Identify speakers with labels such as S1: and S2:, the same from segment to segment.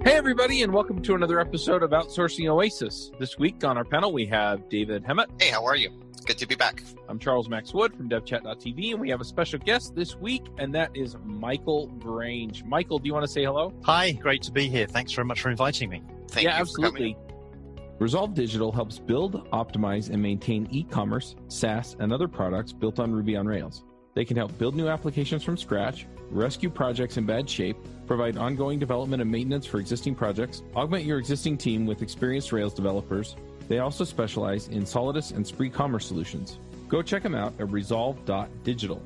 S1: Hey, everybody, and welcome to another episode of Outsourcing Oasis. This week on our panel, we have David Hemmat.
S2: Hey, how are you? Good to be back.
S1: I'm Charles Max Wood from DevChat.tv, and we have a special guest this week, and that is Michael Grange. Michael, do you want to say hello?
S3: Hi, great to be here. Thanks very much for inviting me.
S2: Thank you
S1: absolutely.
S2: for coming.
S1: Resolve Digital helps build, optimize, and maintain e-commerce, SaaS, and other products built on Ruby on Rails. They can help build new applications from scratch, rescue projects in bad shape, provide ongoing development and maintenance for existing projects, augment your existing team with experienced Rails developers. They also specialize in Solidus and Spree commerce solutions. Go check them out at resolve.digital.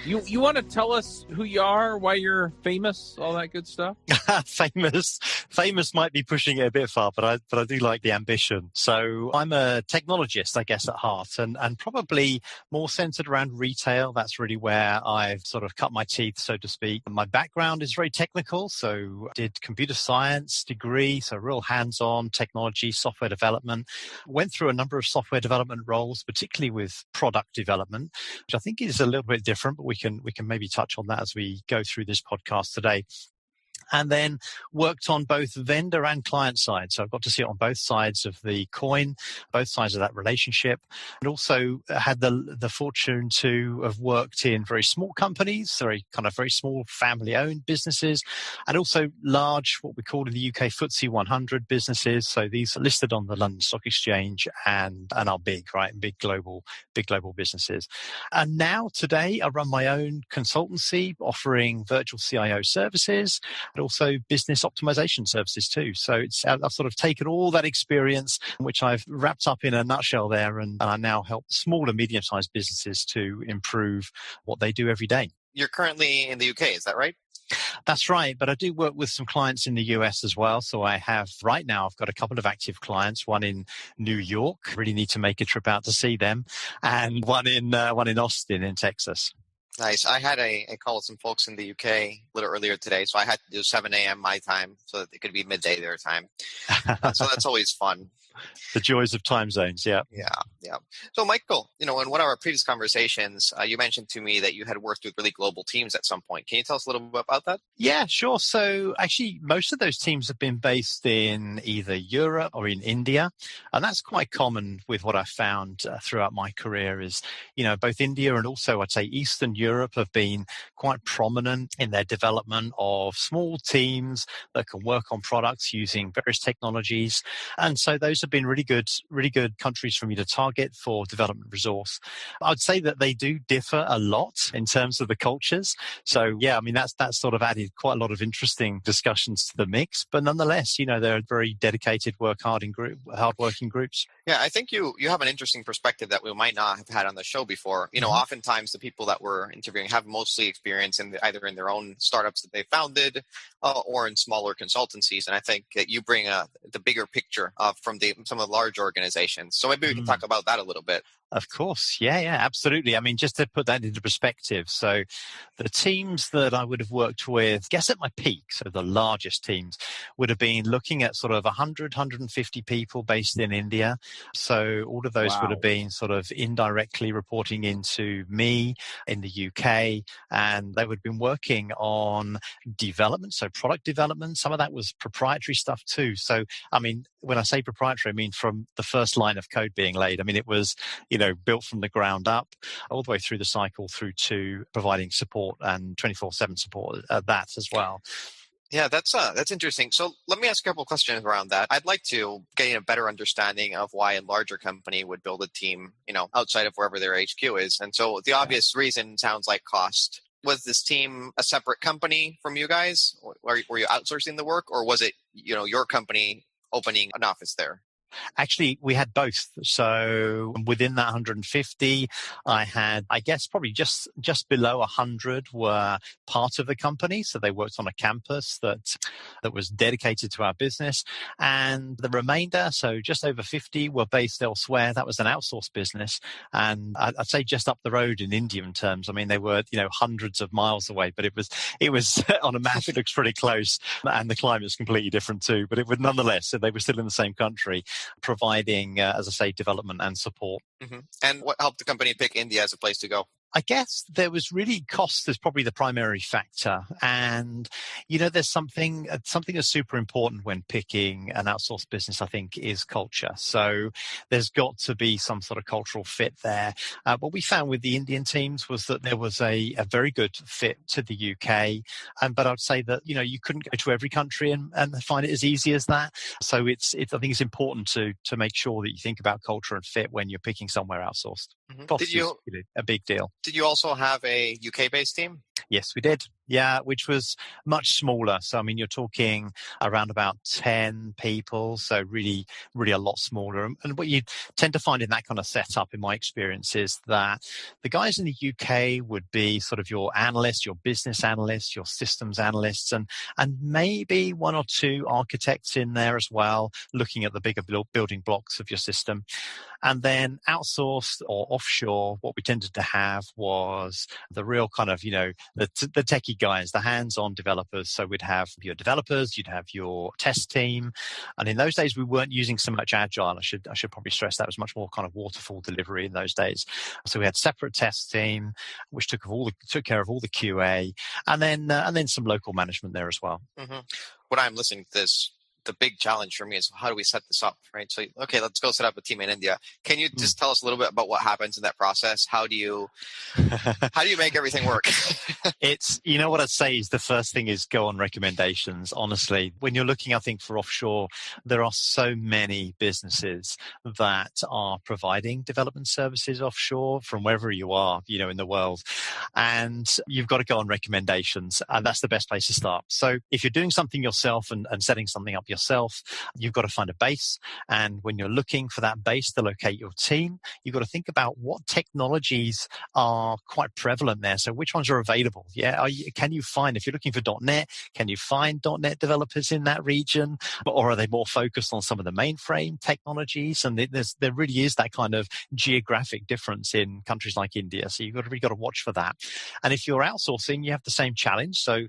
S1: You want to tell us who you are, why you're famous, all that good stuff?
S3: Famous might be pushing it a bit far, but I do like the ambition. So I'm a technologist, I guess, at heart, and probably more centered around retail. That's really where I've sort of cut my teeth, so to speak. My background is very technical, so I did computer science degree, so real hands-on technology, software development. Went through a number of software development roles, particularly with product development, which I think is a little bit different, but we can maybe touch on that as we go through this podcast today. And then worked on both vendor and client side. So I've got to see it on both sides of the coin, both sides of that relationship. And also had the fortune to have worked in very small companies, very small family-owned businesses, and also large, what we call in the UK, FTSE 100 businesses. So these are listed on the London Stock Exchange and are big, right? Big global businesses. And now today I run my own consultancy offering virtual CIO services, but also business optimization services too. So I've sort of taken all that experience, which I've wrapped up in a nutshell there, and I now help small and medium-sized businesses to improve what they do every day.
S2: You're currently in the UK, is that right?
S3: That's right, but I do work with some clients in the US as well. So I've got a couple of active clients, one in New York, really need to make a trip out to see them, and one in Austin in Texas.
S2: Nice. I had a call with some folks in the UK a little earlier today, so I had to do 7 a.m. my time so that it could be midday their time. So that's always fun.
S3: The joys of time zones, yeah.
S2: Yeah. So, Michael, in one of our previous conversations, you mentioned to me that you had worked with really global teams at some point. Can you tell us a little bit about that?
S3: Yeah, sure. So, actually, most of those teams have been based in either Europe or in India, and that's quite common with what I've found throughout my career is, both India and also, I'd say, Eastern Europe have been quite prominent in their development of small teams that can work on products using various technologies. And so those have been really good countries for me to target for development resource. I would say that they do differ a lot in terms of the cultures. So yeah, I mean, that's sort of added quite a lot of interesting discussions to the mix, but nonetheless, they're very dedicated, hardworking groups.
S2: Yeah, I think you have an interesting perspective that we might not have had on the show before. Oftentimes the people that we're interviewing have mostly experience either in their own startups that they founded or in smaller consultancies. And I think that you bring the bigger picture from some of the large organizations. So maybe we can talk about that a little bit.
S3: Of course. Yeah, absolutely. I mean, just to put that into perspective. So the teams that I would have worked with, I guess at my peak, so the largest teams would have been looking at sort of 100, 150 people based in India. So all of those would have been sort of indirectly reporting into me in the UK, and they would have been working on development, so product development. Some of that was proprietary stuff too. So, I mean, when I say proprietary, I mean from the first line of code being laid. I mean, it was, built from the ground up all the way through the cycle through to providing support and 24/7 support at that as well.
S2: Yeah, that's interesting. So let me ask a couple of questions around that. I'd like to gain a better understanding of why a larger company would build a team, outside of wherever their HQ is. And so the obvious reason sounds like cost. Was this team a separate company from you guys? Were you outsourcing the work, or was it, your company opening an office there?
S3: Actually, we had both. So within that 150, I had, I guess, probably just below 100 were part of the company. So they worked on a campus that was dedicated to our business. And the remainder, so just over 50, were based elsewhere. That was an outsourced business. And I'd say just up the road in Indian terms. I mean, they were, hundreds of miles away, but it was on a map, it looks pretty close. And the climate's completely different too. But it would nonetheless, so they were still in the same country, providing, as I say, development and support.
S2: Mm-hmm. And what helped the company pick India as a place to go?
S3: I guess there was really cost is probably the primary factor. And, there's something that's super important when picking an outsourced business, I think, is culture. So there's got to be some sort of cultural fit there. What we found with the Indian teams was that there was a very good fit to the UK. But I'd say that, you couldn't go to every country and find it as easy as that. So I think it's important to make sure that you think about culture and fit when you're picking somewhere outsourced.
S2: Mm-hmm.
S3: Cost is a big deal.
S2: Did you also have a UK-based team?
S3: Yes, we did. Yeah, which was much smaller. So, you're talking around about 10 people. So really, really a lot smaller. And what you tend to find in that kind of setup, in my experience, is that the guys in the UK would be sort of your analysts, your business analysts, your systems analysts, and maybe one or two architects in there as well, looking at the bigger building blocks of your system. And then outsourced or offshore, what we tended to have was the real kind of, the techie guys, the hands-on developers. So we'd have your developers, you'd have your test team. And in those days, we weren't using so much agile. I should probably stress that was much more kind of waterfall delivery in those days. So we had separate test team, which took care of all the QA, and then some local management there as well.
S2: Mm-hmm. When I'm listening to this, the big challenge for me is how do we set this up, right? So, okay, let's go set up a team in India. Can you just tell us a little bit about what happens in that process? How do you make everything work?
S3: It's, what I'd say is the first thing is go on recommendations. Honestly, when you're looking, I think, for offshore, there are so many businesses that are providing development services offshore from wherever you are, in the world. And you've got to go on recommendations. And that's the best place to start. So if you're doing something yourself and setting something up yourself, you've got to find a base. And when you're looking for that base to locate your team, you've got to think about what technologies are quite prevalent there. So which ones are available? Yeah. Can you find, if you're looking for .NET, can you find .NET developers in that region? Or are they more focused on some of the mainframe technologies? And there really is that kind of geographic difference in countries like India. So you've really got to watch for that. And if you're outsourcing, you have the same challenge. So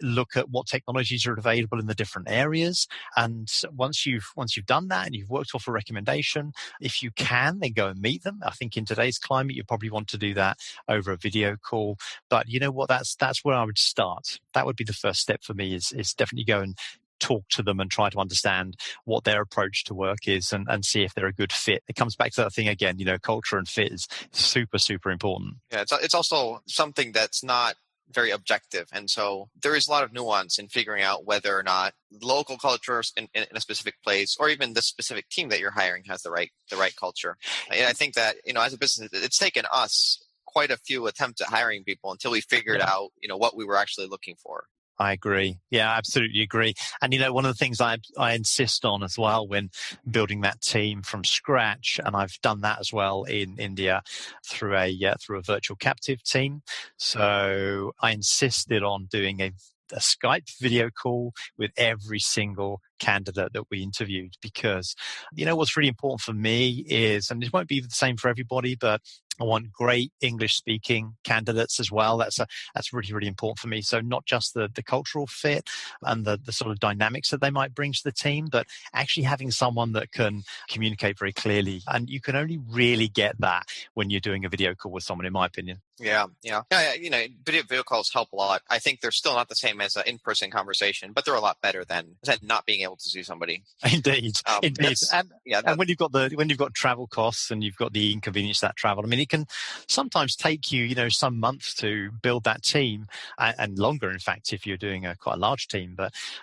S3: look at what technologies are available in the different areas. And once you've done that and you've worked off a recommendation, if you can, then go and meet them. I think in today's climate, you probably want to do that over a video call. But you know what? That's where I would start. That would be the first step for me is definitely go and talk to them and try to understand what their approach to work is and see if they're a good fit. It comes back to that thing again, culture and fit is super, super important. Yeah,
S2: it's also something that's not very objective. And so there is a lot of nuance in figuring out whether or not local culture in a specific place or even the specific team that you're hiring has the right culture. And I think that, as a business, it's taken us quite a few attempts at hiring people until we figured out, what we were actually looking for.
S3: I agree. Yeah, I absolutely agree. And, one of the things I insist on as well when building that team from scratch, and I've done that as well in India through a virtual captive team. So I insisted on doing a Skype video call with every single candidate that we interviewed because, what's really important for me is, and it won't be the same for everybody, but I want great English speaking candidates as well. That's really, really important for me. So not just the cultural fit and the sort of dynamics that they might bring to the team, but actually having someone that can communicate very clearly. And you can only really get that when you're doing a video call with someone, in my opinion.
S2: Yeah. Video calls help a lot. I think they're still not the same as an in-person conversation, but they're a lot better than not being able to see somebody.
S3: Indeed. And when you've got travel costs and you've got the inconvenience of that travel, it can sometimes take you, some months to build that team and longer, in fact, if you're doing quite a large team.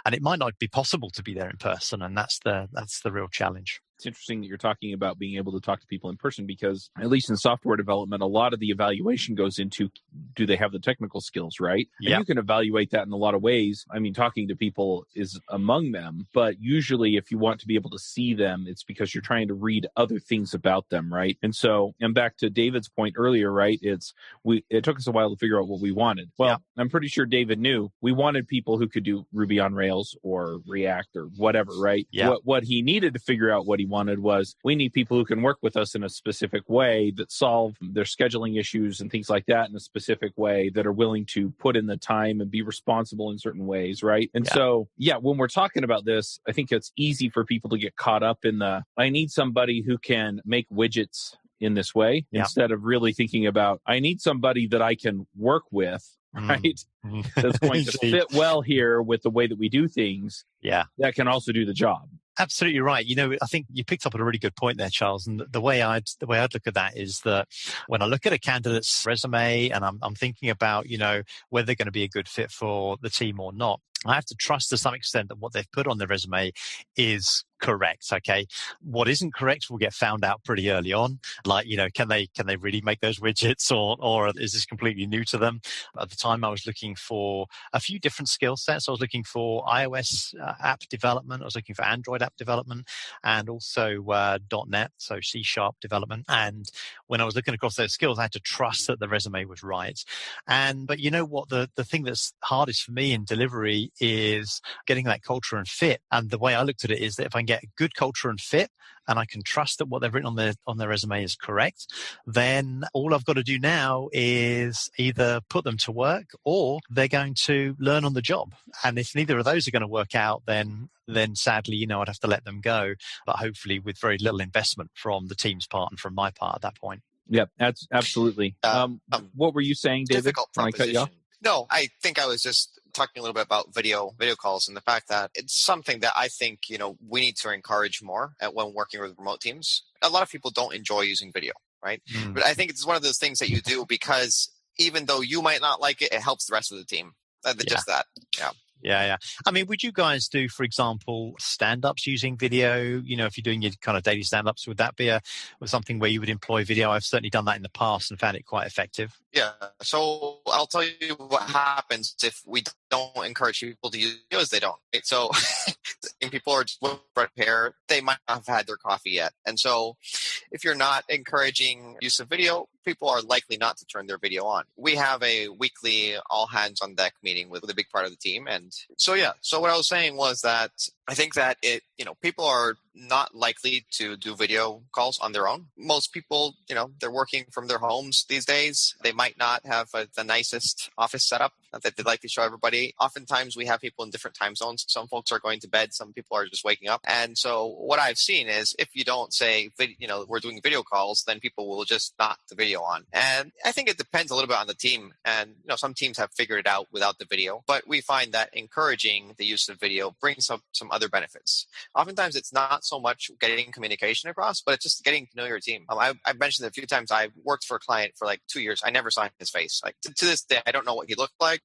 S3: And it might not be possible to be there in person, and that's the real challenge.
S1: It's interesting that you're talking about being able to talk to people in person because, at least in software development, a lot of the evaluation goes into, do they have the technical skills, right?
S3: Yep.
S1: And you can evaluate that in a lot of ways. Talking to people is among them, but usually if you want to be able to see them, it's because you're trying to read other things about them, right? And back to David's point earlier, right? It took us a while to figure out what we wanted. Well, yep. I'm pretty sure David knew we wanted people who could do Ruby on Rails or React or whatever, right?
S3: Yep.
S1: What he needed to figure out what he wanted was we need people who can work with us in a specific way that solve their scheduling issues and things like that in a specific way, that are willing to put in the time and be responsible in certain ways, right? And so, when we're talking about this, I think it's easy for people to get caught up in I need somebody who can make widgets in this way
S3: Yeah.
S1: instead of really thinking about, I need somebody that I can work with, right? That's going to fit well here with the way that we do things.
S3: Yeah.
S1: That can also do the job.
S3: Absolutely right. I think you picked up on a really good point there, Charles. And the way I'd look at that is that when I look at a candidate's resume and I'm thinking about, whether they're going to be a good fit for the team or not, I have to trust to some extent that what they've put on their resume is correct. Okay. What isn't correct will get found out pretty early on. Like, can they really make those widgets or is this completely new to them? At the time I was looking for a few different skill sets. I was looking for iOS app development. I was looking for Android app development and also .NET, so C# development. And when I was looking across those skills, I had to trust that the resume was right. But you know what? The thing that's hardest for me in delivery is getting that culture and fit. And the way I looked at it is that if I can get a good culture and fit and I can trust that what they've written on their resume is correct, then all I've got to do now is either put them to work or they're going to learn on the job. And if neither of those are going to work out, then sadly, I'd have to let them go, but hopefully with very little investment from the team's part and from my part at that point.
S1: Yep, absolutely. What were you saying, David?
S2: Difficult proposition.
S1: When I cut you off?
S2: No, I think I was just talking a little bit about video calls and the fact that it's something that I think, we need to encourage more when working with remote teams. A lot of people don't enjoy using video, right? But I think it's one of those things that you do because even though you might not like it, it helps the rest of the team. Just that. Yeah.
S3: Yeah. I mean, would you guys do, for example, stand-ups using video? If you're doing your kind of daily stand-ups, would that be something where you would employ video? I've certainly done that in the past and found it quite effective.
S2: Yeah. So I'll tell you what happens if we don't encourage people to use videos. They don't. Right? So if people are just prepared, they might not have had their coffee yet. And so if you're not encouraging use of video, people are likely not to turn their video on. We have a weekly all hands on deck meeting with a big part of the team. And so, so what I was saying was that I think that people are not likely to do video calls on their own. Most people, they're working from their homes these days. They might not have the nicest office setup that they'd like to show everybody. Oftentimes we have people in different time zones. Some folks are going to bed. Some people are just waking up. And so what I've seen is if you don't say, we're doing video calls, then people will just knock the video on. And I think it depends a little bit on the team. And, some teams have figured it out without the video, but we find that encouraging the use of video brings up some other benefits. Oftentimes it's not so much getting communication across, but it's just getting to know your team. I've mentioned it a few times. I worked for a client for like 2 years. I never saw his face. Like to this day, I don't know what he looked like.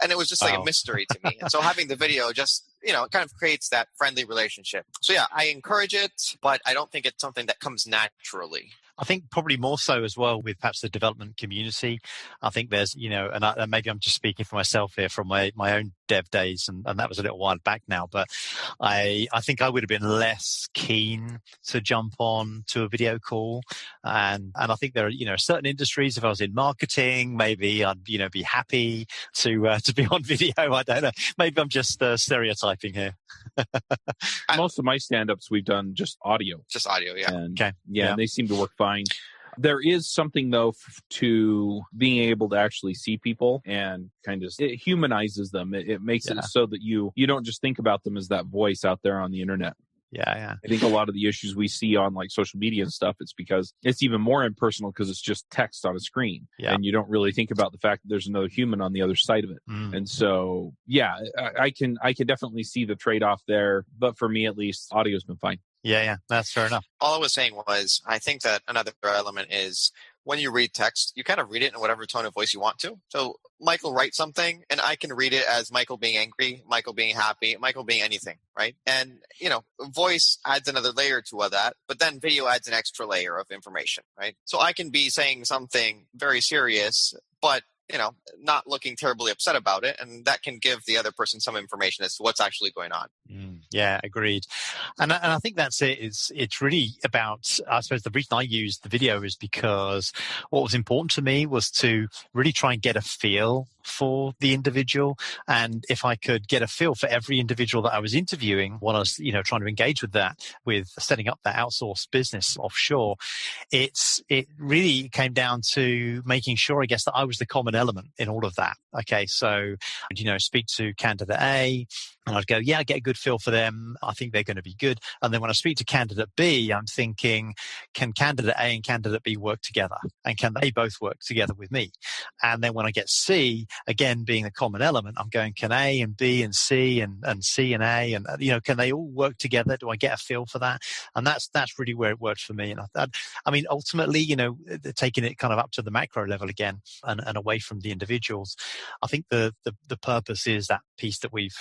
S2: And it was just like a mystery to me. And so having the video just, it kind of creates that friendly relationship. So I encourage it, but I don't think it's something that comes naturally.
S3: I think probably more so as well with perhaps the development community. I think there's, and maybe I'm just speaking for myself here from my own dev days, and that was a little while back now, but I think I would have been less keen to jump on to a video call. And I think there are, certain industries, if I was in marketing, maybe I'd, be happy to be on video. I don't know. Maybe I'm just stereotyping here.
S1: Most of my stand-ups we've done just audio.
S2: Just audio, yeah.
S1: And, and they seem to work fine. There is something, though, to being able to actually see people and kind of it humanizes them. It makes it so that you don't just think about them as that voice out there on the internet.
S3: Yeah.
S1: I think a lot of the issues we see on like social media and stuff, it's because it's even more impersonal because it's just text on a screen. Yeah. And you don't really think about the fact that there's another human on the other side of it. And so, I can definitely see the trade-off there. But for me, at least, audio's been fine.
S3: Yeah, that's fair enough.
S2: All I was saying was, I think that another element is when you read text, you kind of read it in whatever tone of voice you want to. So Michael writes something and I can read it as Michael being angry, Michael being happy, Michael being anything, right? And, voice adds another layer to that, but then video adds an extra layer of information, right? So I can be saying something very serious, but not looking terribly upset about it. And that can give the other person some information as to what's actually going on.
S3: Yeah, agreed. And I think that's it. It's really about, I suppose the reason I used the video is because what was important to me was to really try and get a feel for the individual. And if I could get a feel for every individual that I was interviewing while I was, trying to engage with setting up that outsourced business offshore, it really came down to making sure, I guess, that I was the common element in all of that. Okay. So, speak to candidate A, and I'd go, yeah, I get a good feel for them. I think they're going to be good. And then when I speak to candidate B, I'm thinking, can candidate A and candidate B work together? And can they both work together with me? And then when I get C, again, being the common element, I'm going, can A and B and C and C and A, and, can they all work together? Do I get a feel for that? And that's really where it worked for me. And ultimately, taking it kind of up to the macro level again and away from the individuals, I think the purpose is that piece that we've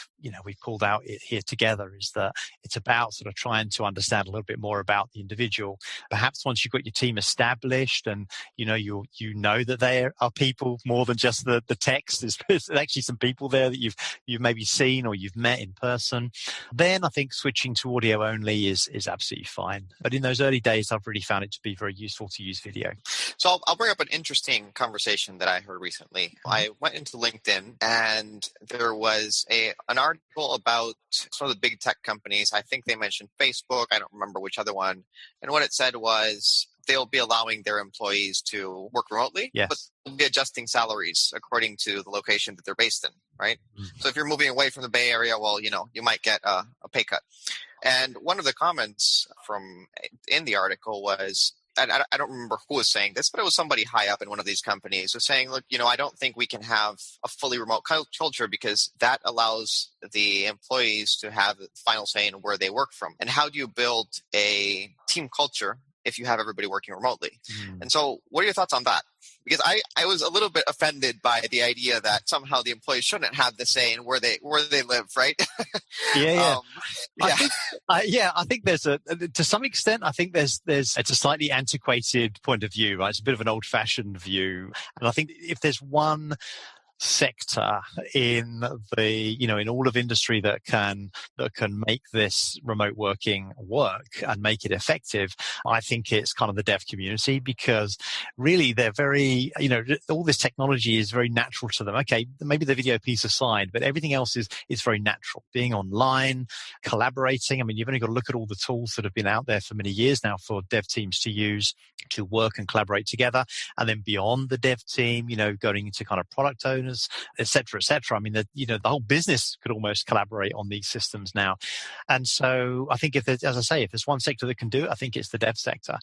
S3: pulled out here together, is that it's about sort of trying to understand a little bit more about the individual. Perhaps once you've got your team established and you know that there are people more than just the text. There's actually some people there that you've maybe seen or you've met in person. Then I think switching to audio only is absolutely fine. But in those early days, I've really found it to be very useful to use video.
S2: So I'll bring up an interesting conversation that I heard recently. I went into LinkedIn and there was an article about some of the big tech companies. I think they mentioned Facebook. I don't remember which other one. And what it said was they'll be allowing their employees to work remotely,
S3: yes,
S2: but they'll be adjusting salaries according to the location that they're based in, right? Mm-hmm. So if you're moving away from the Bay Area, well, you might get a pay cut. And one of the comments in the article was, I don't remember who was saying this, but it was somebody high up in one of these companies was saying, look, I don't think we can have a fully remote culture because that allows the employees to have the final say in where they work from. And how do you build a team culture if you have everybody working remotely? And so what are your thoughts on that? Because I was a little bit offended by the idea that somehow the employees shouldn't have the say in where they live, right?
S3: Yeah. I think there's to some extent, I think there's it's a slightly antiquated point of view, right? It's a bit of an old-fashioned view. And I think if there's one sector in in all of industry that can make this remote working work and make it effective, I think it's kind of the dev community, because really they're very, all this technology is very natural to them. Okay, maybe the video piece aside, but everything else is very natural. Being online, collaborating. I mean, you've only got to look at all the tools that have been out there for many years now for dev teams to use to work and collaborate together. And then beyond the dev team, going into kind of product owners, et cetera, et cetera. I mean, the whole business could almost collaborate on these systems now. And so I think if there's one sector that can do it, I think it's the dev sector.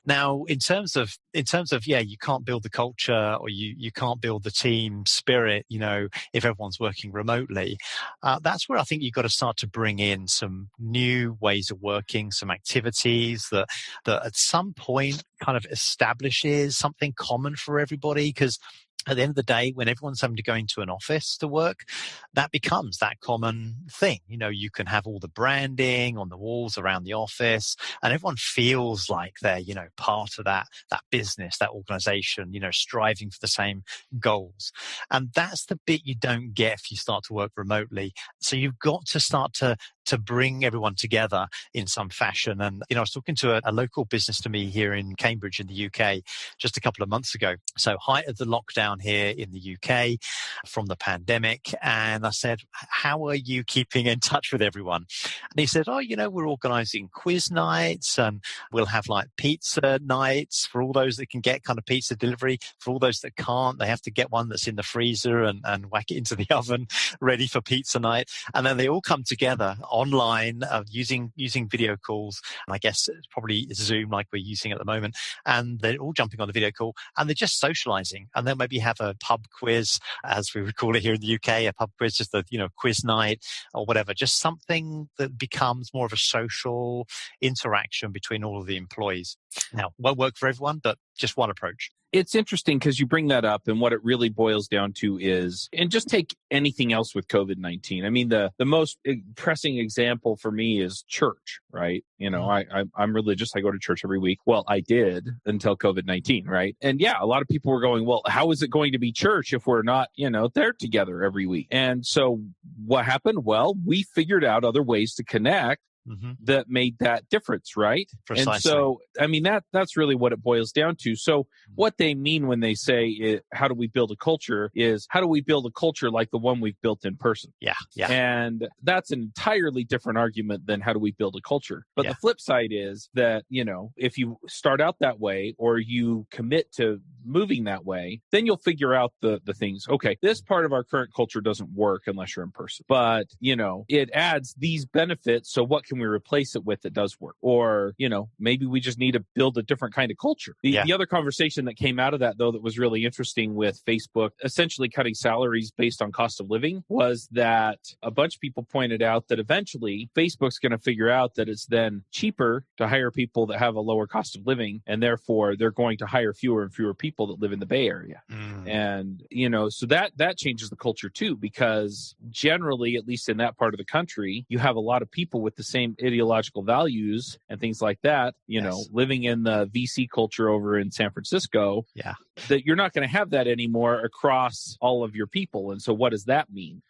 S3: Now, in terms of, you can't build the culture or you can't build the team spirit, if everyone's working remotely. That's where I think you've got to start to bring in some new ways of working, some activities that at some point kind of establishes something common for everybody. Because at the end of the day, when everyone's having to go into an office to work, that becomes that common thing. You can have all the branding on the walls around the office and everyone feels like they're, part of that business, that organization, striving for the same goals. And that's the bit you don't get if you start to work remotely. So you've got to start to bring everyone together in some fashion. And, I was talking to a local business to me here in Cambridge in the UK just a couple of months ago. So height of the lockdown here in the UK from the pandemic. And I said, how are you keeping in touch with everyone? And he said, we're organizing quiz nights and we'll have like pizza nights for all those that can get kind of pizza delivery. For all those that can't, they have to get one that's in the freezer and whack it into the oven ready for pizza night. And then they all come together online using video calls. And I guess it's probably Zoom like we're using at the moment. And they're all jumping on the video call and they're just socializing. And then maybe have a pub quiz, as we would call it here in the UK, a pub quiz, just a quiz night or whatever, just something that becomes more of a social interaction between all of the employees. Now, won't work for everyone, but just one approach.
S1: It's interesting because you bring that up, and what it really boils down to is, and just take anything else with COVID-19. I mean, the most pressing example for me is church, right? I'm religious. I go to church every week. Well, I did until COVID-19, right? And yeah, a lot of people were going, well, how is it going to be church if we're not, there together every week? And so what happened? Well, we figured out other ways to connect that made that difference, right?
S3: Precisely.
S1: And so, I mean, that's really what it boils down to. So what they mean when they say, how do we build a culture, is how do we build a culture like the one we've built in person?
S3: Yeah.
S1: And that's an entirely different argument than how do we build a culture. But the flip side is that, if you start out that way or you commit to moving that way, then you'll figure out the things. Okay, this part of our current culture doesn't work unless you're in person. But, it adds these benefits. So what can we replace it with that does work? Or, maybe we just need to build a different kind of culture. The other conversation that came out of that, though, that was really interesting with Facebook essentially cutting salaries based on cost of living, was that a bunch of people pointed out that eventually Facebook's going to figure out that it's then cheaper to hire people that have a lower cost of living, and therefore they're going to hire fewer and fewer people that live in the Bay Area. And, so that changes the culture too, because generally, at least in that part of the country, you have a lot of people with the same ideological values and things like that, living in the VC culture over in San Francisco, that you're not going to have that anymore across all of your people. And so what does that mean?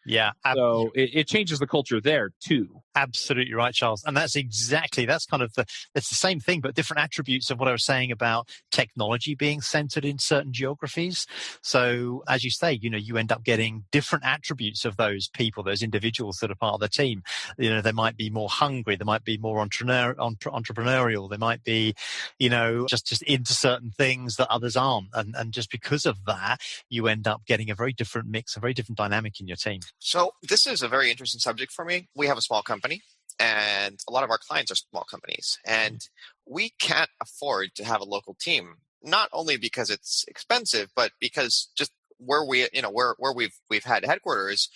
S1: So it changes the culture there too.
S3: Absolutely right, Charles. And that's kind of it's the same thing, but different attributes of what I was saying about technology being centered in certain geographies. So as you say, you end up getting different attributes of those people, those individuals that are part of the team. They might be more hungry. They might be more entrepreneurial. They might be, just into certain things that others aren't. And just because of that, you end up getting a very different mix, a very different dynamic in your team.
S2: So this is a very interesting subject for me. We have a small company, and a lot of our clients are small companies, and we can't afford to have a local team, not only because it's expensive, but because just where we've had headquarters,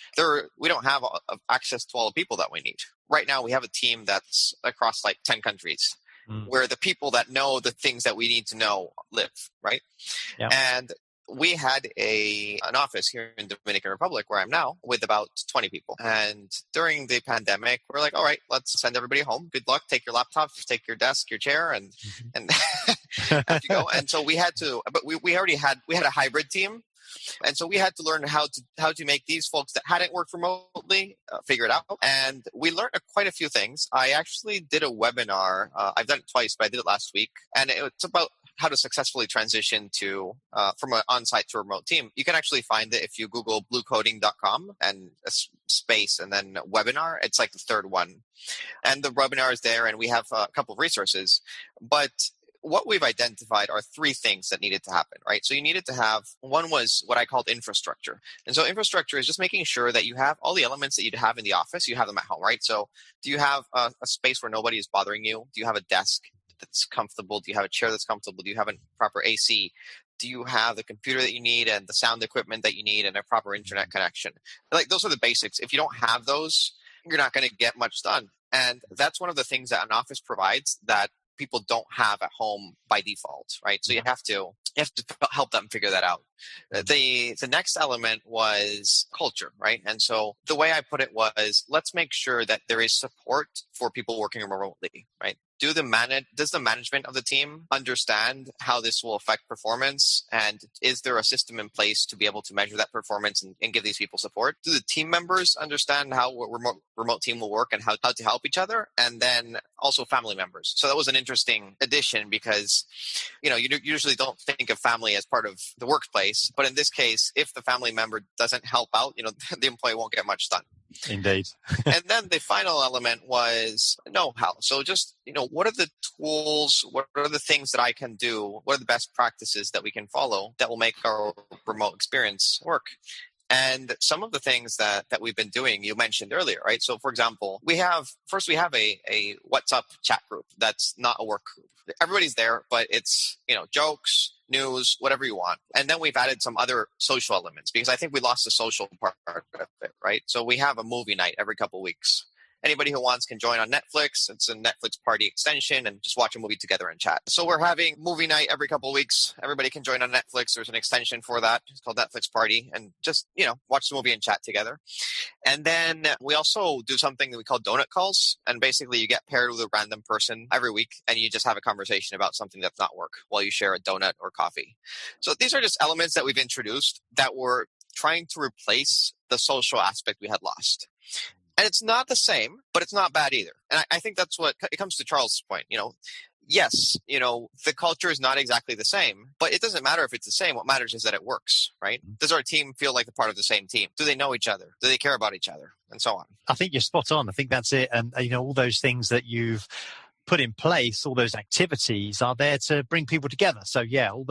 S2: we don't have access to all the people that we need. Right now, we have a team that's across like 10 countries, where the people that know the things that we need to know live, right? And we had an office here in Dominican Republic, where I'm now, with about 20 people. And during the pandemic, we're like, all right, let's send everybody home. Good luck. Take your laptop, take your desk, your chair, and have to go. And so we had to, but we had a hybrid team. And so we had to learn how to make these folks that hadn't worked remotely figure it out. And we learned quite a few things. I actually did a webinar. I've done it twice, but I did it last week. And it's about how to successfully transition from an on-site to a remote team. You can actually find it if you Google bluecoding.com and a space and then webinar. It's like the third one. And the webinar is there, and we have a couple of resources. But what we've identified are three things that needed to happen, right? So you needed to have, one was what I called infrastructure. And so infrastructure is just making sure that you have all the elements that you'd have in the office, you have them at home, right? So do you have a space where nobody is bothering you? Do you have a desk that's comfortable? Do you have a chair that's comfortable? Do you have a proper AC? Do you have the computer that you need and the sound equipment that you need and a proper internet connection? Like, those are the basics. If you don't have those, you're not going to get much done. And that's one of the things that an office provides that people don't have at home by default, right? So you have to help them figure that out. The next element was culture, right? And so the way I put it was, let's make sure that there is support for people working remotely, right? Does the management of the team understand how this will affect performance? And is there a system in place to be able to measure that performance and give these people support? Do the team members understand how a remote team will work and how to help each other? And then also family members. So that was an interesting addition, because, you usually don't think of family as part of the workplace. But in this case, if the family member doesn't help out, the employee won't get much done.
S3: Indeed.
S2: And then the final element was know-how. So just, what are the tools? What are the things that I can do? What are the best practices that we can follow that will make our remote experience work? And some of the things that we've been doing, you mentioned earlier, right? So for example, we have a WhatsApp chat group that's not a work group. Everybody's there, but it's, jokes, news, whatever you want. And then we've added some other social elements, because I think we lost the social part of it, right? So we have a movie night every couple of weeks. Anybody who wants can join on Netflix. It's a Netflix party extension, and just watch a movie together and chat. So we're having movie night every couple of weeks. Everybody can join on Netflix. There's an extension for that. It's called Netflix Party, and just, watch the movie and chat together. And then we also do something that we call donut calls. And basically you get paired with a random person every week, and you just have a conversation about something that's not work while you share a donut or coffee. So these are just elements that we've introduced that were trying to replace the social aspect we had lost. And it's not the same, but it's not bad either. And I think that's what it comes to Charles' point. Yes, the culture is not exactly the same, but it doesn't matter if it's the same. What matters is that it works, right? Does our team feel like they're part of the same team? Do they know each other? Do they care about each other? And so on.
S3: I think you're spot on. I think that's it. And, all those things that you've put in place, all those activities are there to bring people together. So yeah, all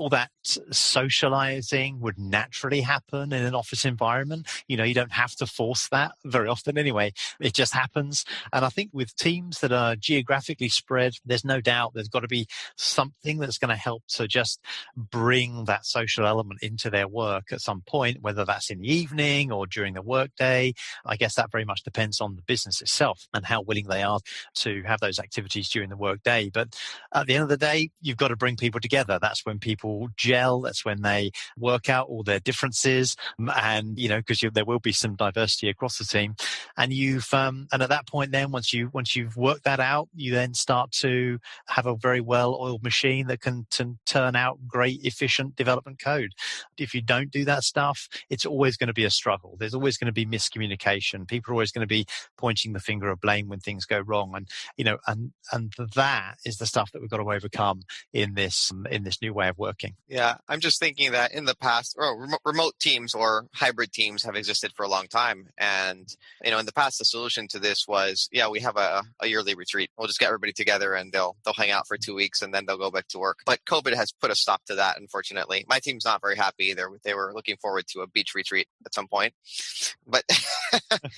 S3: that socializing would naturally happen in an office environment. You don't have to force that very often anyway. It just happens. And I think with teams that are geographically spread, there's no doubt there's got to be something that's going to help to just bring that social element into their work at some point, whether that's in the evening or during the workday. I guess that very much depends on the business itself and how willing they are to have those activities during the workday. But at the end of the day, you've got to bring people together. That's when people gel. That's when they work out all their differences. And, because there will be some diversity across the team. And and at that point, then once you've worked that out, you then start to have a very well-oiled machine that can turn out great, efficient development code. If you don't do that stuff, it's always going to be a struggle. There's always going to be miscommunication. People are always going to be pointing the finger of blame when things go wrong. And that is the stuff that we've got to overcome in this new way of working.
S2: Yeah, I'm just thinking that in the past, remote teams or hybrid teams have existed for a long time. And, in the past, the solution to this was, we have a yearly retreat. We'll just get everybody together and they'll hang out for 2 weeks and then they'll go back to work. But COVID has put a stop to that, unfortunately. My team's not very happy either. They were looking forward to a beach retreat at some point. But,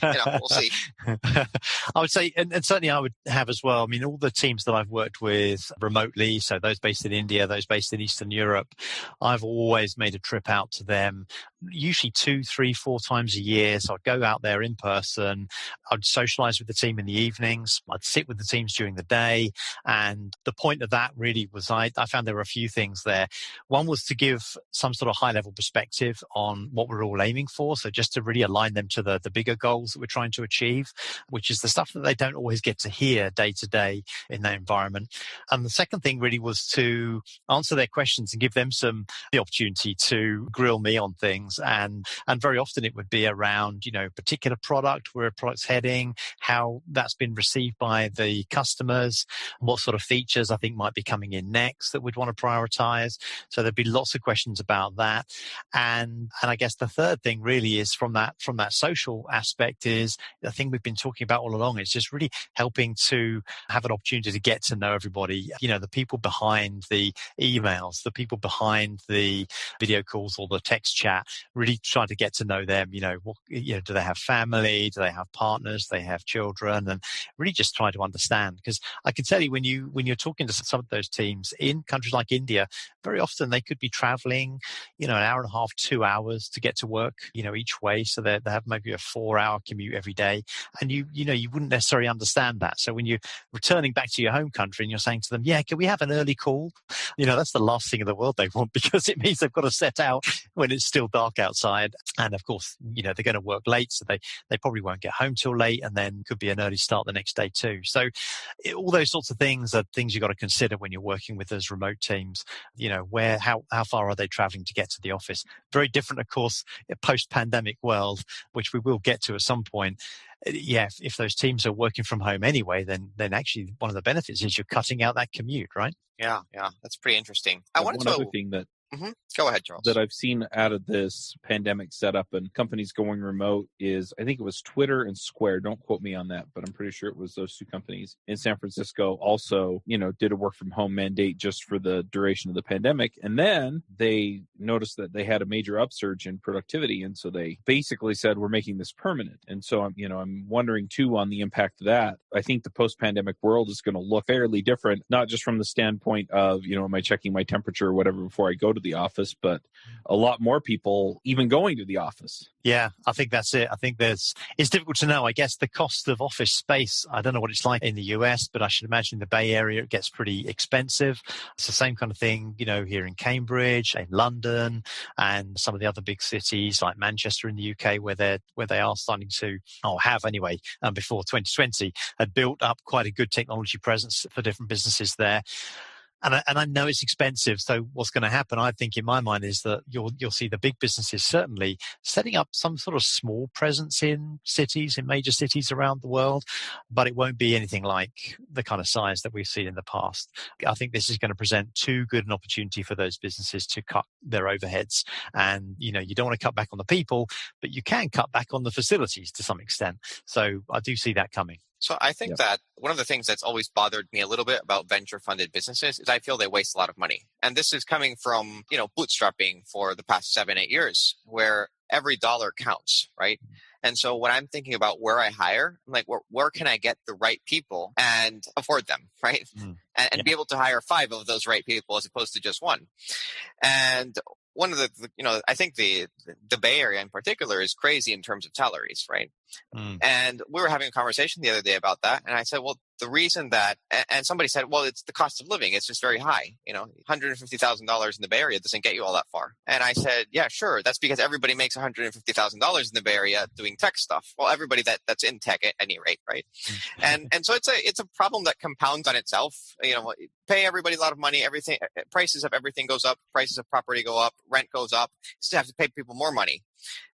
S2: we'll see.
S3: I would say, and certainly I would have as well. I mean, all the teams that I've worked with remotely, so those based in India, those based in Eastern Europe, I've always made a trip out to them, usually 2, 3, 4 times a year. So I'd go out there in person. I'd socialize with the team in the evenings. I'd sit with the teams during the day. And the point of that really was I found there were a few things there. One was to give some sort of high level perspective on what we're all aiming for. So just to really align them to the bigger goals that we're trying to achieve, which is the stuff that they don't always get to hear day to day in that environment. And the second thing really was to answer their questions and give them the opportunity to grill me on things. And very often it would be around, particular product, where a product's heading, how that's been received by the customers, what sort of features I think might be coming in next that we'd want to prioritize. So there'd be lots of questions about that. And I guess the third thing really is from that social aspect is the thing we've been talking about all along. It's just really helping to have an opportunity to get to know everybody, the people behind the emails, the people behind the video calls or the text chat, really try to get to know them. Do they have family? Do they have partners? Do they have children? And really just try to understand, because I can tell you when you're talking to some of those teams in countries like India, very often they could be traveling, an hour and a half, 2 hours to get to work, each way. So they have maybe a 4-hour commute every day. And you wouldn't necessarily understand that. So when you're returning back to your home country and you're saying to them, can we have an early call? That's the last thing in the world they want, because it means they've got to set out when it's still dark outside. And of course, they're going to work late. So they probably won't get home till late, and then could be an early start the next day too. So all those sorts of things are things you've got to consider when you're working with those remote teams. How far are they traveling to get to the office? Very different, of course, post-pandemic world, which we will get to at some point. If those teams are working from home anyway, then actually one of the benefits is you're cutting out that commute, right?
S2: Yeah, that's pretty interesting.
S1: One other thing that
S2: Go ahead, Charles.
S1: That I've seen out of this pandemic setup and companies going remote is, I think it was Twitter and Square. Don't quote me on that, but I'm pretty sure it was those two companies in San Francisco also, did a work from home mandate just for the duration of the pandemic. And then they noticed that they had a major upsurge in productivity. And so they basically said, we're making this permanent. And so I'm wondering too on the impact of that. I think the post-pandemic world is going to look fairly different, not just from the standpoint of, am I checking my temperature or whatever before I go to the office, but a lot more people even going to the office.
S3: Yeah, I think that's it. I think it's difficult to know. I guess the cost of office space, I don't know what it's like in the US, but I should imagine in the Bay Area, it gets pretty expensive. It's the same kind of thing, here in Cambridge, in London, and some of the other big cities like Manchester in the UK, where they are starting to, have anyway, before 2020, had built up quite a good technology presence for different businesses there. And I know it's expensive. So what's going to happen, I think, in my mind, is that you'll see the big businesses certainly setting up some sort of small presence in cities, in major cities around the world, but it won't be anything like the kind of size that we've seen in the past. I think this is going to present too good an opportunity for those businesses to cut their overheads. And, you don't want to cut back on the people, but you can cut back on the facilities to some extent. So I do see that coming.
S2: So I think that one of the things that's always bothered me a little bit about venture-funded businesses is I feel they waste a lot of money. And this is coming from, bootstrapping for the past 7-8 years, where every dollar counts, right? And so when I'm thinking about where I hire, I'm like, where can I get the right people and afford them, right? And be able to hire 5 of those right people as opposed to just one. And one of I think the Bay Area in particular is crazy in terms of salaries, right? And we were having a conversation the other day about that. And I said, well, the reason that, and somebody said, well, it's the cost of living. It's just very high. $150,000 in the Bay Area doesn't get you all that far. And I said, yeah, sure. That's because everybody makes $150,000 in the Bay Area doing tech stuff. Well, everybody that's in tech at any rate, right? And so it's a problem that compounds on itself. Pay everybody a lot of money. Everything, prices of everything goes up. Prices of property go up. Rent goes up. Still have to pay people more money.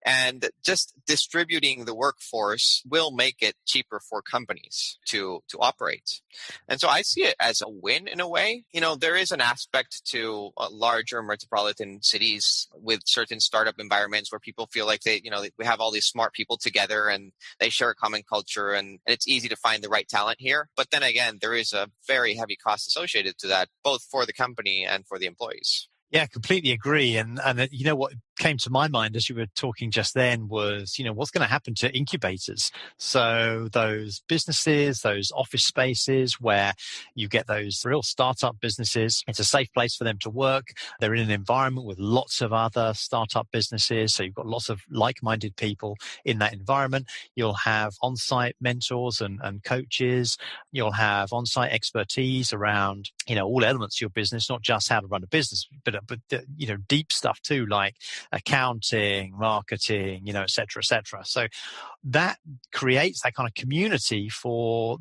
S2: And just distributing the workforce will make it cheaper for companies to operate. And so I see it as a win in a way. There is an aspect to larger metropolitan cities with certain startup environments where people feel like we have all these smart people together and they share a common culture and it's easy to find the right talent here. But then again, there is a very heavy cost associated to that, both for the company and for the employees.
S3: Yeah, completely agree. And what came to my mind as you were talking just then was, what's going to happen to incubators? So those businesses, those office spaces where you get those real startup businesses, it's a safe place for them to work. They're in an environment with lots of other startup businesses. So you've got lots of like-minded people in that environment. You'll have on-site mentors and coaches. You'll have on-site expertise around, all elements of your business, not just how to run a business, but deep stuff too, like accounting, marketing, et cetera, et cetera. So that creates that kind of community for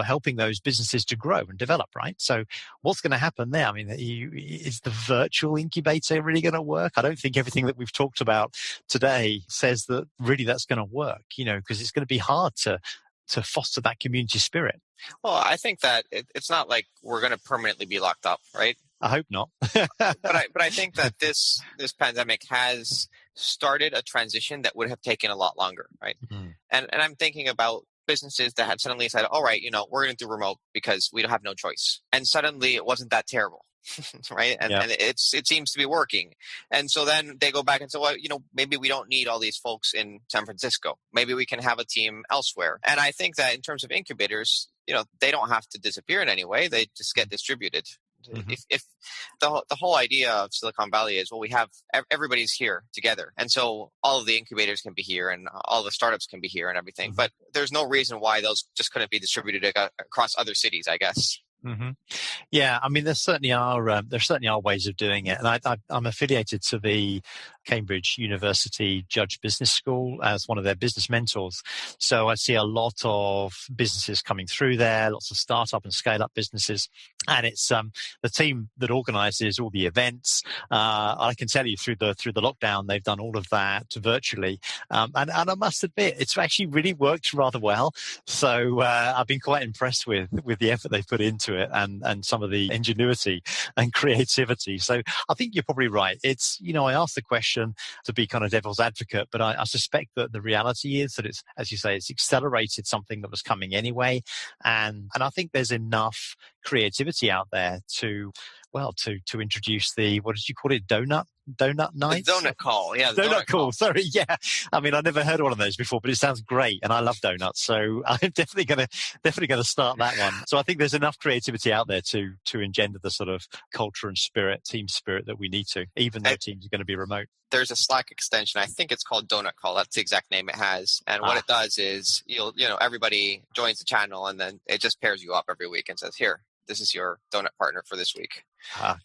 S3: helping those businesses to grow and develop, right? So what's going to happen there? I mean, is the virtual incubator really going to work? I don't think everything that we've talked about today says that really that's going to work, because it's going to be hard to foster that community spirit.
S2: Well, I think that it's not like we're going to permanently be locked up, right?
S3: I hope not.
S2: but I think that this pandemic has started a transition that would have taken a lot longer, right? Mm-hmm. And I'm thinking about businesses that had suddenly said, all right, we're going to do remote because we don't have no choice. And suddenly it wasn't that terrible. Right. And it seems to be working. And so then they go back and say, well, maybe we don't need all these folks in San Francisco. Maybe we can have a team elsewhere. And I think that in terms of incubators, they don't have to disappear in any way. They just get distributed. Mm-hmm. If the whole idea of Silicon Valley is, well, we have everybody's here together. And so all of the incubators can be here and all the startups can be here and everything. Mm-hmm. But there's no reason why those just couldn't be distributed across other cities, I guess.
S3: Mm-hmm. Yeah, I mean, there certainly are ways of doing it, and I'm affiliated to the Cambridge University Judge Business School as one of their business mentors. So I see a lot of businesses coming through there, lots of startup and scale-up businesses, and it's the team that organises all the events. I can tell you through the lockdown, they've done all of that virtually, and I must admit, it's actually really worked rather well. So I've been quite impressed with the effort they've put into it and some of the ingenuity and creativity. So I think you're probably right. It's, I asked the question to be kind of devil's advocate, but I suspect that the reality is that it's, as you say, it's accelerated something that was coming anyway. And I think there's enough creativity out there to introduce the, what did you call it? Donut night?
S2: The donut call. Yeah.
S3: Donut call. Sorry. Yeah. I mean, I've never heard of one of those before, but it sounds great. And I love donuts. So I'm definitely going to start that one. So I think there's enough creativity out there to engender the sort of culture and spirit, team spirit that we need to, even though teams are going to be remote.
S2: There's a Slack extension. I think it's called Donut Call. That's the exact name it has. And what it does is everybody joins the channel and then it just pairs you up every week and says, here, this is your donut partner for this week.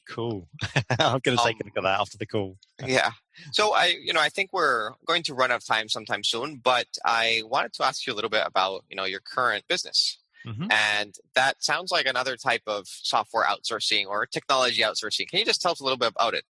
S3: Cool. I'm going to take a look at that after the call.
S2: Yeah. So I think we're going to run out of time sometime soon, but I wanted to ask you a little bit about, your current business.
S3: Mm-hmm.
S2: And that sounds like another type of software outsourcing or technology outsourcing. Can you just tell us a little bit about it?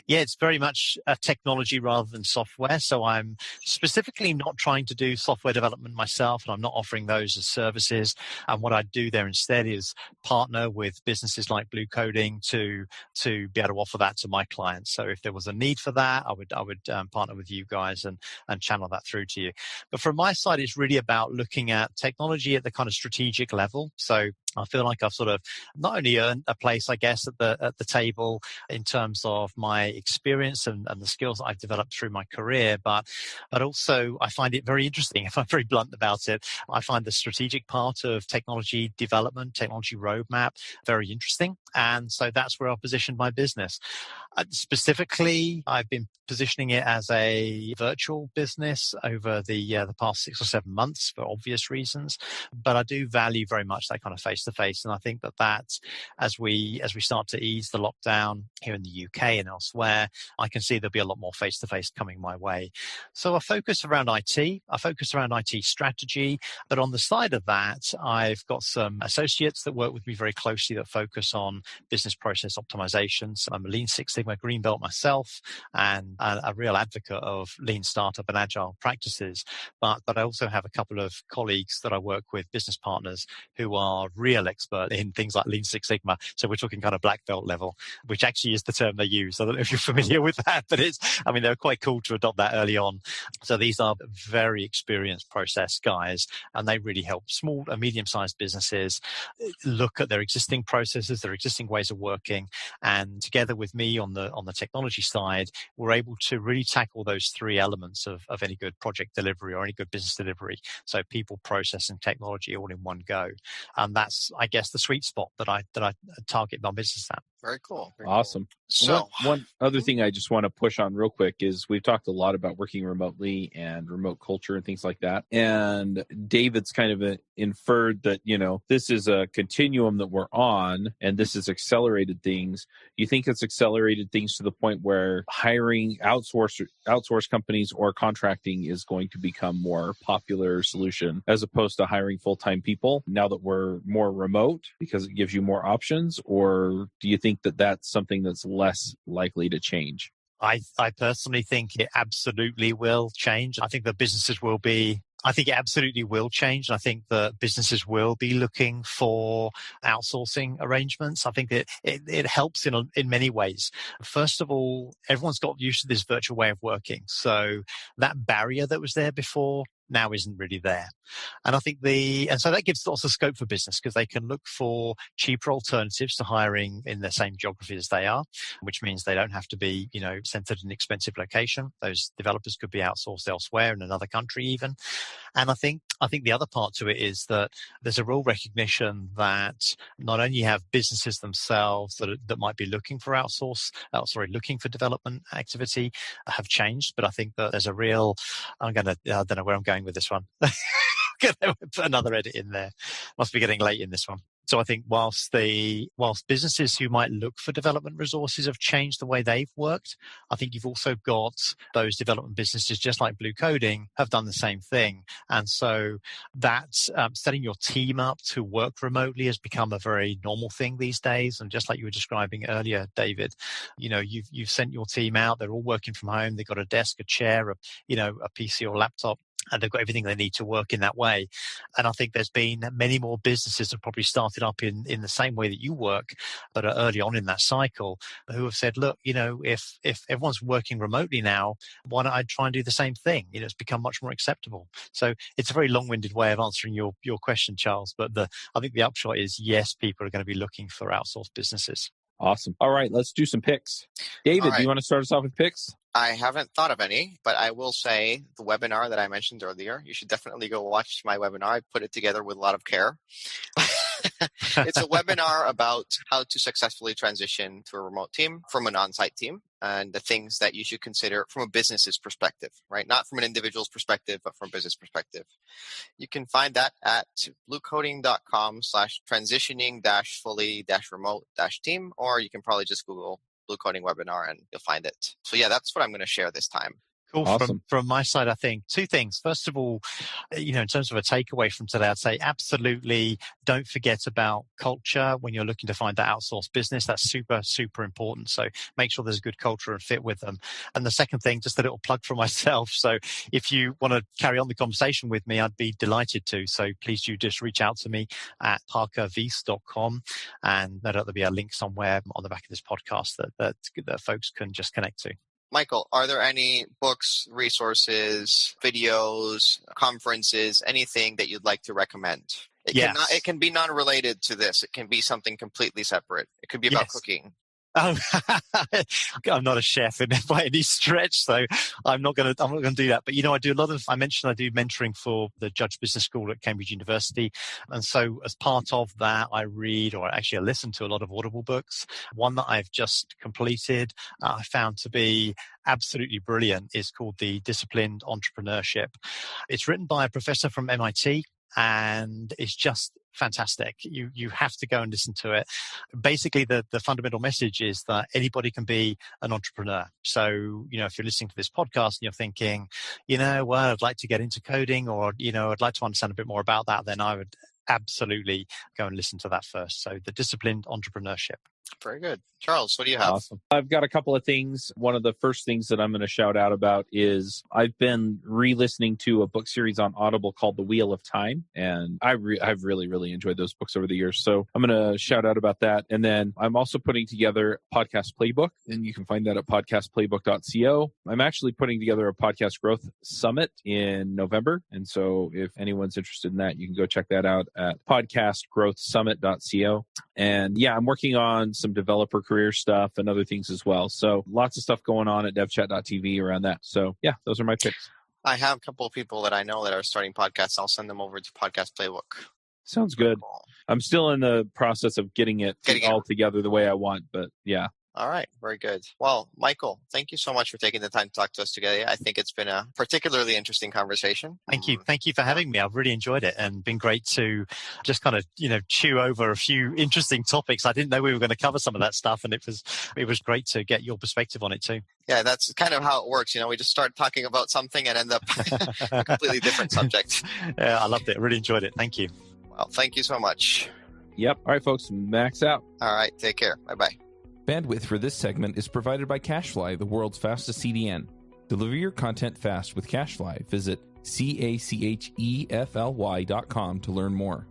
S3: Yeah, it's very much a technology rather than software. So I'm specifically not trying to do software development myself, and I'm not offering those as services. And what I do there instead is partner with businesses like Blue Coding to be able to offer that to my clients. So if there was a need for that, I would partner with you guys and channel that through to you. But from my side, it's really about looking at technology at the kind of strategic level. So I feel like I've sort of not only earned a place, I guess, at the table in terms of my experience and the skills that I've developed through my career, but also I find it very interesting. If I'm very blunt about it, I find the strategic part of technology development, technology roadmap, very interesting. And so that's where I've positioned my business. Specifically, I've been positioning it as a virtual business over the past 6 or 7 months for obvious reasons, but I do value very much that kind of face-to-face, and I think that as we start to ease the lockdown here in the UK and elsewhere, I can see there'll be a lot more face-to-face coming my way. So I focus around IT, I focus around IT strategy, but on the side of that, I've got some associates that work with me very closely that focus on business process optimization. So I'm a Lean Six Sigma green belt myself and a real advocate of lean startup and agile practices. But I also have a couple of colleagues that I work with, business partners, who are real expert in things like Lean Six Sigma. So we're talking kind of black belt level, which actually is the term they use. I don't know if you're familiar with that, but they're quite cool to adopt that early on. So these are very experienced process guys, and they really help small and medium-sized businesses look at their existing processes, their existing ways of working, and together with me on the technology side, we're able to really tackle those three elements of any good project delivery or any good business delivery. So people, process, and technology all in one go. And that's, I guess, the sweet spot that I target my business at.
S2: Very cool.
S1: Awesome.
S2: So
S1: one other thing I just want to push on real quick is we've talked a lot about working remotely and remote culture and things like that. And David's kind of inferred that, this is a continuum that we're on and this is accelerated things. You think it's accelerated things to the point where hiring outsource companies or contracting is going to become more popular solution as opposed to hiring full-time people now that we're more remote because it gives you more options? Or do you think that that's something that's less likely to change?
S3: I personally think it absolutely will change. I think it absolutely will change. And I think that businesses will be looking for outsourcing arrangements. I think that it helps in many ways. First of all, everyone's got used to this virtual way of working. So that barrier that was there before now isn't really there. And I think so that gives lots of scope for business because they can look for cheaper alternatives to hiring in the same geography as they are, which means they don't have to be, centered in an expensive location. Those developers could be outsourced elsewhere in another country even. And I think the other part to it is that there's a real recognition that not only have businesses themselves that might be looking for looking for development activity have changed, but I think that there's a real, I don't know where I'm going with this one. Going to put another edit in there. Must be getting late in this one. So I think whilst businesses who might look for development resources have changed the way they've worked, I think you've also got those development businesses, just like Blue Coding, have done the same thing. And so that setting your team up to work remotely has become a very normal thing these days. And just like you were describing earlier, David, you've sent your team out. They're all working from home. They've got a desk, a chair, a PC or laptop, and they've got everything they need to work in that way. And I think there's been many more businesses that probably started up in the same way that you work, but are early on in that cycle, who have said, look, if everyone's working remotely now, why don't I try and do the same thing? It's become much more acceptable. So it's a very long-winded way of answering your question, Charles. But I think the upshot is, yes, people are going to be looking for outsourced businesses.
S1: Awesome. All right, let's do some picks. David, do you want to start us off with picks?
S2: I haven't thought of any, but I will say the webinar that I mentioned earlier, you should definitely go watch my webinar. I put it together with a lot of care. It's a webinar about how to successfully transition to a remote team from an on-site team and the things that you should consider from a business's perspective, right? Not from an individual's perspective, but from a business perspective. You can find that at bluecoding.com/transitioning-fully-remote-team, or you can probably just Google Blue Coding webinar and you'll find it. So yeah, that's what I'm going to share this time.
S3: Cool.
S1: Awesome.
S3: From my side, I think two things. First of all, in terms of a takeaway from today, I'd say absolutely don't forget about culture when you're looking to find that outsourced business. That's super, super important. So make sure there's a good culture and fit with them. And the second thing, just a little plug for myself. So if you want to carry on the conversation with me, I'd be delighted to. So please do just reach out to me at parkervies.com, and no doubt there'll be a link somewhere on the back of this podcast that folks can just connect to.
S2: Michael, are there any books, resources, videos, conferences, anything that you'd like to recommend? It can be non-related to this. It can be something completely separate. It could be about cooking.
S3: Oh, I'm not a chef by any stretch, so I'm not going to do that. But I mentioned I do mentoring for the Judge Business School at Cambridge University, and so as part of that, I listen to a lot of Audible books. One that I've just completed, I found to be absolutely brilliant, is called The Disciplined Entrepreneurship. It's written by a professor from MIT. And it's just fantastic. You have to go and listen to it. Basically, the fundamental message is that anybody can be an entrepreneur. So, if you're listening to this podcast and you're thinking, I'd like to get into coding, or, I'd like to understand a bit more about that, then I would absolutely go and listen to that first. So The Disciplined Entrepreneurship.
S2: Very good. Charles, what do you have?
S1: Awesome. I've got a couple of things. One of the first things that I'm going to shout out about is I've been re-listening to a book series on Audible called The Wheel of Time. And I've really, really enjoyed those books over the years. So I'm going to shout out about that. And then I'm also putting together a podcast playbook, and you can find that at podcastplaybook.co. I'm actually putting together a podcast growth summit in November. And so if anyone's interested in that, you can go check that out at podcastgrowthsummit.co. And I'm working on some developer career stuff and other things as well. So lots of stuff going on at devchat.tv around that. So those are my picks.
S2: I have a couple of people that I know that are starting podcasts. I'll send them over to Podcast Playbook.
S1: Sounds good. Cool. I'm still in the process of getting it all together the way I want, but yeah.
S2: All right. Very good. Well, Michael, thank you so much for taking the time to talk to us today. I think it's been a particularly interesting conversation.
S3: Thank you. Thank you for having me. I've really enjoyed it, and been great to just kind of, chew over a few interesting topics. I didn't know we were going to cover some of that stuff, and it was great to get your perspective on it too. Yeah,
S2: that's kind of how it works. We just start talking about something and end up a completely different subject.
S3: Yeah, I loved it. I really enjoyed it. Thank you.
S2: Well, thank you so much.
S1: Yep. All right, folks, max out.
S2: All right. Take care. Bye-bye.
S1: Bandwidth for this segment is provided by CacheFly, the world's fastest CDN. Deliver your content fast with CacheFly. Visit CacheFly.com to learn more.